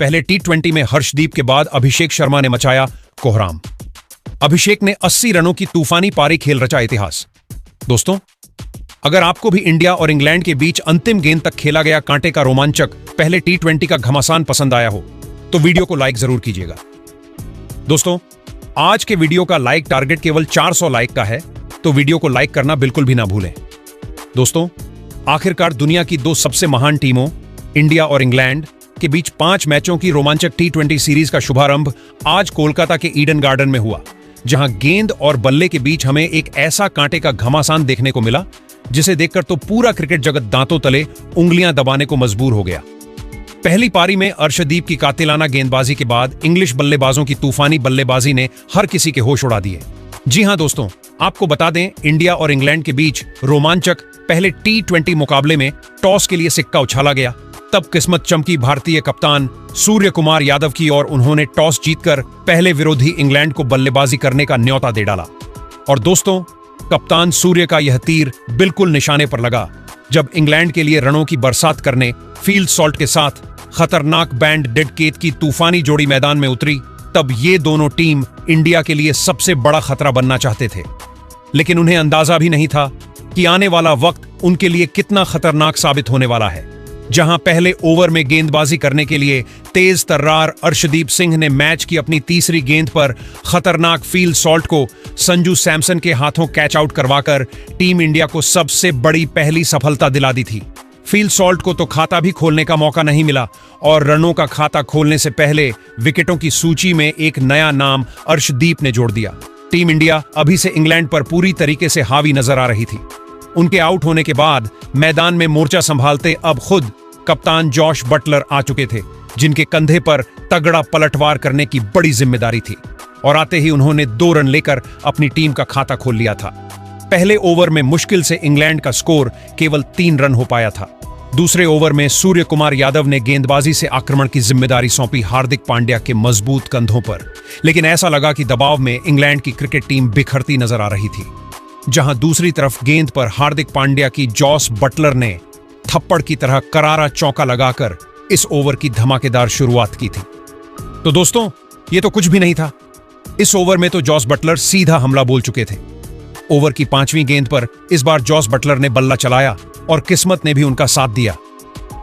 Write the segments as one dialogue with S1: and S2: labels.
S1: पहले टी20 में हर्षदीप के बाद अभिषेक शर्मा ने मचाया कोहराम। अभिषेक ने 80 रनों की तूफानी पारी खेल रचा इतिहास। दोस्तों, अगर आपको भी इंडिया और इंग्लैंड के बीच अंतिम गेंद तक खेला गया कांटे का रोमांचक पहले टी20 का घमासान पसंद आया हो तो वीडियो को लाइक जरूर कीजिएगा। दोस्तों, आज के वीडियो का लाइक टारगेट केवल 400 लाइक का है, तो वीडियो को लाइक करना बिल्कुल भी ना भूलें। दोस्तों, आखिरकार दुनिया की दो सबसे महान टीमों इंडिया और इंग्लैंड के बीच 5 मैचों की रोमांचक टी20 सीरीज का शुभारंभ आज कोलकाता के ईडन गार्डन में हुआ, जहां गेंद और बल्ले के बीच हमें एक ऐसा कांटे का घमासान देखने को मिला जिसे देखकर तो पूरा क्रिकेट जगत दांतों तले उंगलियां दबाने को मजबूर हो गया। पहली पारी में अर्शदीप की कातिलाना गेंदबाजी के बाद इंग्लिश बल्लेबाजों की तूफानी बल्लेबाजी ने हर किसी के होश उड़ा दिए। जी हां दोस्तों, आपको बता दें, इंडिया और इंग्लैंड के बीच रोमांचक पहले टी20 मुकाबले में टॉस के लिए सिक्का उछाला गया। तब किस्मत चमकी भारतीय कप्तान सूर्य कुमार यादव की और उन्होंने टॉस जीतकर पहले विरोधी इंग्लैंड को बल्लेबाजी करने का न्योता दे डाला। और दोस्तों, कप्तान सूर्य का यह तीर बिल्कुल निशाने पर लगा जब इंग्लैंड के लिए रनों की बरसात करने फील्ड सॉल्ट के साथ खतरनाक बैंड डेड केट की तूफानी जोड़ी मैदान में उतरी। तब ये दोनों टीम इंडिया के लिए सबसे बड़ा खतरा बनना चाहते थे, लेकिन उन्हें अंदाजा भी नहीं था कि आने वाला वक्त उनके लिए कितना खतरनाक साबित होने वाला है। जहां पहले ओवर में गेंदबाजी करने के लिए तेज तर्रार अर्शदीप सिंह ने मैच की अपनी तीसरी गेंद पर खतरनाक फील्ड सॉल्ट को संजू सैमसन के हाथों कैच आउट करवाकर टीम इंडिया को सबसे बड़ी पहली सफलता दिला दी थी। फील्ड सॉल्ट को तो खाता भी खोलने का मौका नहीं मिला और रनों का खाता खोलने से पहले विकेटों की सूची में एक नया नाम अर्शदीप ने जोड़ दिया। टीम इंडिया अभी से इंग्लैंड पर पूरी तरीके से हावी नजर आ रही थी। उनके आउट होने के बाद मैदान में मोर्चा संभालते अब खुद कप्तान जॉश बटलर आ चुके थे, जिनके कंधे पर तगड़ा पलटवार करने की बड़ी जिम्मेदारी थी। और आते ही उन्होंने 2 रन लेकर अपनी टीम का खाता खोल लिया था। पहले ओवर में मुश्किल से इंग्लैंड का स्कोर केवल 3 रन हो पाया था। दूसरे ओवर में सूर्य कुमार यादव ने गेंदबाजी से आक्रमण की जिम्मेदारी सौंपी हार्दिक पांड्या के मजबूत कंधों पर, लेकिन ऐसा लगा कि दबाव में इंग्लैंड की क्रिकेट टीम बिखरती नजर आ रही थी। जहां दूसरी तरफ गेंद पर हार्दिक पांड्या की जॉस बटलर ने थप्पड़ की तरह करारा चौका लगाकर इस ओवर की धमाकेदार शुरुआत की थी। तो दोस्तों, ये तो कुछ भी नहीं था। इस ओवर में तो जॉस बटलर सीधा हमला बोल चुके थे। ओवर की 5वीं गेंद पर इस बार जॉस बटलर ने बल्ला चलाया और किस्मत ने भी उनका साथ दिया,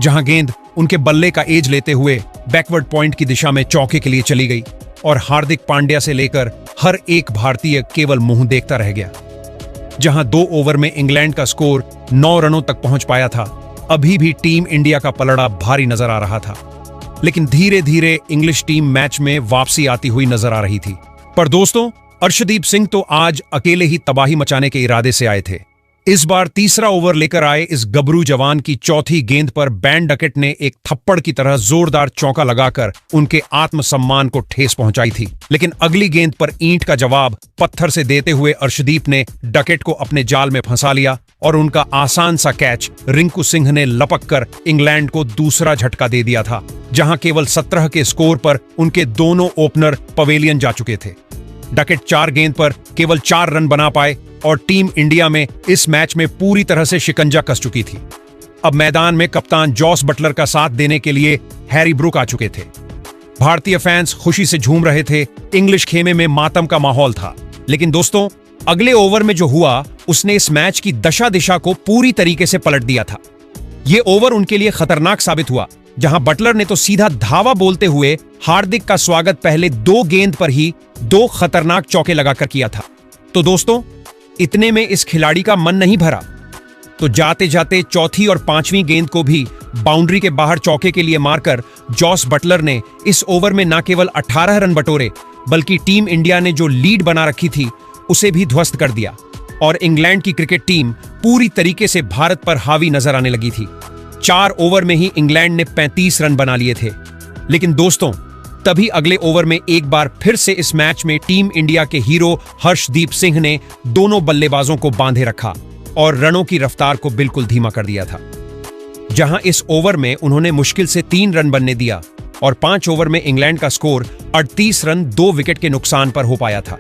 S1: जहां गेंद उनके बल्ले का एज लेते हुए बैकवर्ड पॉइंट की दिशा में चौके के लिए चली गई और हार्दिक पांड्या से लेकर हर एक भारतीय केवल मुंह देखता रह गया। जहां 2 ओवर में इंग्लैंड का स्कोर 9 रनों तक पहुंच पाया था, अभी भी टीम इंडिया का पलड़ा भारी नजर आ रहा था। लेकिन धीरे धीरे इंग्लिश टीम मैच में वापसी आती हुई नजर आ रही थी। पर दोस्तों, अर्शदीप सिंह तो आज अकेले ही तबाही मचाने के इरादे से आए थे। इस बार तीसरा ओवर लेकर आए इस गबरू जवान की चौथी गेंद पर बैन डकेट ने एक थप्पड़ की तरह जोरदार चौका लगाकर उनके आत्मसम्मान को ठेस पहुंचाई थी। लेकिन अगली गेंद पर ईंट का जवाब पत्थर से देते हुए अर्शदीप ने डकेट को अपने जाल में फंसा लिया और उनका आसान सा कैच रिंकू सिंह ने लपक कर इंग्लैंड को दूसरा झटका दे दिया था, जहां केवल 17 के स्कोर पर उनके दोनों ओपनर पवेलियन जा चुके थे। डकेट 4 गेंद पर केवल 4 रन बना पाए और टीम इंडिया में इस मैच में पूरी तरह से शिकंजा कस चुकी थी। अब मैदान में कप्तान जॉस बटलर का साथ देने के लिए हैरी ब्रूक आ चुके थे। भारतीय फैंस खुशी से झूम रहे थे। इंग्लिश खेमे में मातम का माहौल था। लेकिन दोस्तों, अगले ओवर में जो हुआ उसने इस मैच की दशा दिशा को पूरी तरीके से पलट दिया था। यह ओवर उनके लिए खतरनाक साबित हुआ, जहां बटलर ने तो सीधा धावा बोलते हुए हार्दिक का स्वागत पहले 2 गेंद पर ही 2 खतरनाक चौके लगाकर किया था। तो दोस्तों, इतने में इस खिलाड़ी का मन नहीं भरा, तो जाते जाते चौथी और 5वीं गेंद को भी बाउंड्री के बाहर चौके के लिए मारकर जॉस बटलर ने इस ओवर में न केवल 18 रन बटोरे, बल्कि टीम इंडिया ने जो लीड बना रखी थी उसे भी ध्वस्त कर दिया और इंग्लैंड की क्रिकेट टीम पूरी तरीके से भारत पर हावी नजर आने लगी थी। 4 ओवर में ही इंग्लैंड ने 35 रन बना लिए थे। लेकिन दोस्तों, तभी अगले ओवर में एक बार फिर से इस मैच में टीम इंडिया के हीरो हर्षदीप सिंह ने दोनों बल्लेबाजों को बांधे रखा और रनों की रफ्तार को बिल्कुल धीमा कर दिया था। जहां इस ओवर में उन्होंने मुश्किल से 3 रन बनने दिया और 5 ओवर में इंग्लैंड का स्कोर 38 रन 2 विकेट के नुकसान पर हो पाया था।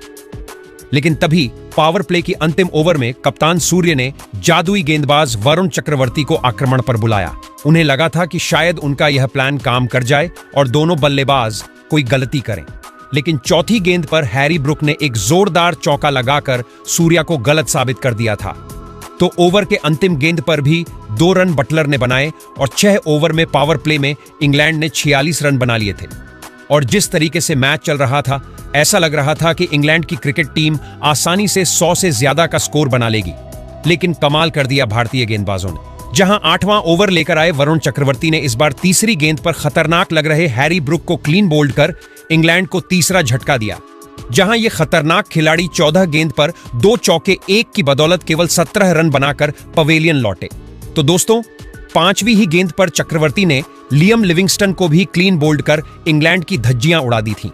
S1: लेकिन तभी पावर प्ले की अंतिम ओवर में कप्तान सूर्य ने जादुई गेंदबाज वरुण चक्रवर्ती को आक्रमण पर बुलाया। उन्हें लगा था कि शायद उनका यह प्लान काम कर जाए और दोनों बल्लेबाज कोई गलती करें, लेकिन चौथी गेंद पर हैरी ब्रुक ने एक जोरदार चौका लगाकर सूर्या को गलत साबित कर दिया था। तो ओवर के अंतिम गेंद पर भी 2 रन बटलर ने बनाए और 6 ओवर में पावर प्ले में इंग्लैंड ने 46 रन बना लिए थे। और जिस तरीके से मैच चल रहा था, ऐसा लग रहा था कि इंग्लैंड की क्रिकेट टीम आसानी से 100 से ज्यादा का स्कोर बना लेगी, लेकिन कमाल कर दिया भारतीय गेंदबाजों ने। जहां 8वां ओवर लेकर आए वरुण चक्रवर्ती ने इस बार तीसरी गेंद पर खतरनाक लग रहे हैरी ब्रुक को क्लीन बोल्ड कर इंग्लैंड को तीसरा झटका दिया। जहां ये खतरनाक खिलाड़ी 14 गेंद पर 2 चौके 1 की बदौलत केवल 17 रन बनाकर पवेलियन लौटे। तो दोस्तों, 5वीं ही गेंद पर चक्रवर्ती ने लियम लिविंगस्टन को भी क्लीन बोल्ड कर इंग्लैंड की धज्जियां उड़ा दी थीं।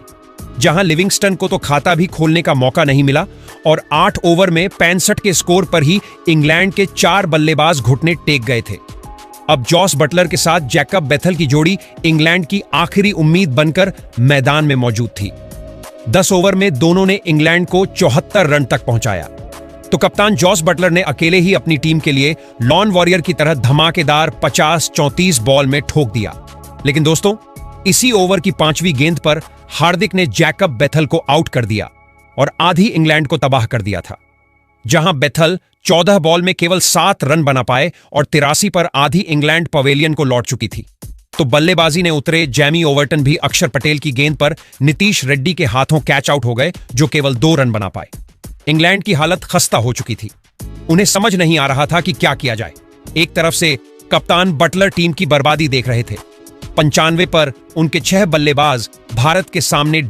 S1: जहां लिविंगस्टन को तो खाता भी खोलने का मौका नहीं मिला और 8 ओवर में 65 के स्कोर पर ही इंग्लैंड के 4 बल्लेबाज घुटने टेक गए थे। अब जॉस बटलर के साथ जैकब बेथल की जोड़ी इंग्लैंड की आखिरी उम्मीद बनकर मैदान में मौजूद थी। 10 ओवर में दोनों ने इंग्लैंड को 74 रन तक पहुंचाया। तो कप्तान जॉस बटलर ने अकेले ही अपनी टीम के लिए लॉन वॉरियर की तरह धमाकेदार 50-34 बॉल में ठोक दिया। लेकिन दोस्तों, इसी ओवर की 5वीं गेंद पर हार्दिक ने जैकब बेथल को आउट कर दिया और आधी इंग्लैंड को तबाह कर दिया था। जहां बेथल 14 बॉल में केवल 7 रन बना पाए और 83 पर आधी इंग्लैंड पवेलियन को लौट चुकी थी। तो बल्लेबाजी ने उतरे जैमी ओवर्टन भी अक्षर पटेल की गेंद पर नीतीश रेड्डी के हाथों कैच आउट हो गए, जो केवल 2 रन बना पाए। इंग्लैंड की हालत खस्ता हो चुकी थी। उन्हें समझ नहीं आ रहा था कि क्या किया जाए। एक तरफ से कप्तान बटलर टीम की बर्बादी देख रहे थे, 95 पर उनके 6 बल्लेबाज भारत के सामने